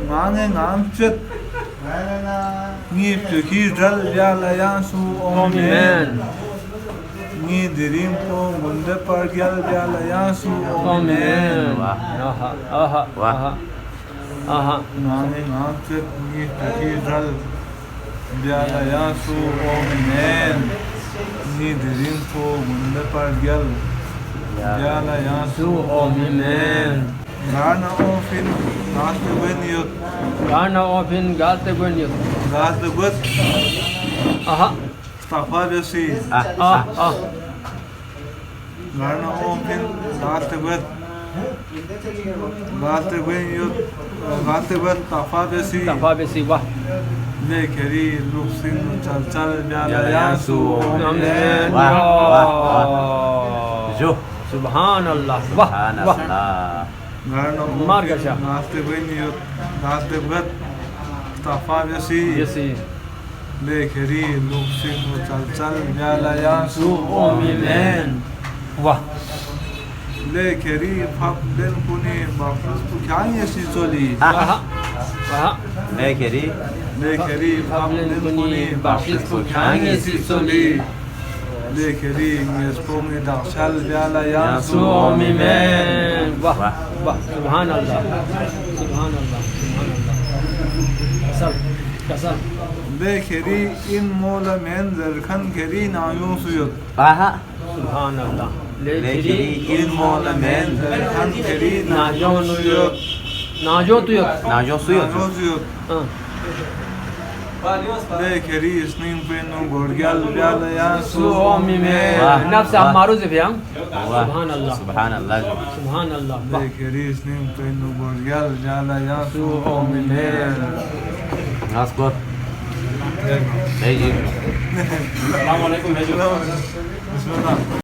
ngang ngang chết nghi từ khi rel ya la ya su amen nghi dirim po munde par gyal ya la ya su amen ngang ngang chết nghi từ khi rel ya la ya su amen nghi dirim po munde par gyal ya la ya su amen Gana ofin gaste gweniyot. Gana ofin gaste gweniyot. Gaste gwet. Aha. Stafa besi. Gana ofin gaste gwet. Gaste gweniyot. Gaste gwet stafa besi. Stafa besi wah. Ne keri luksin chal chal jala yasu. Amen. Jo. Subhanallah. Wah. Subhanallah. Margasha. Gaste gweniyot. Gaste gwet. Stafa besi. Besi. Ne keri luksin chal chal jala yasu. Amen. Wah. Le keri fap den kuni bafus tu kyan yesi choli. Le keri fap den kuni bafus tu kyan yesi choli. Le keri ngespong idakshal jala yasu. Amen. Wah. Subhanallah. Kasal. Le keri in mola men zerkhan keri nayo suyot. Subhanallah. Le keri in mola men Zerkhan keri nayo suyot. Najo suyot. Le keri isning penu gorgyal jala yasu. Amen. Nafs ammaru zefyam. Subhanallah. Subhanallah. Le keri isning penu gorgyal jala yasu. Amen. Nasgot. Hey. Assalamualaikum. Bismillah.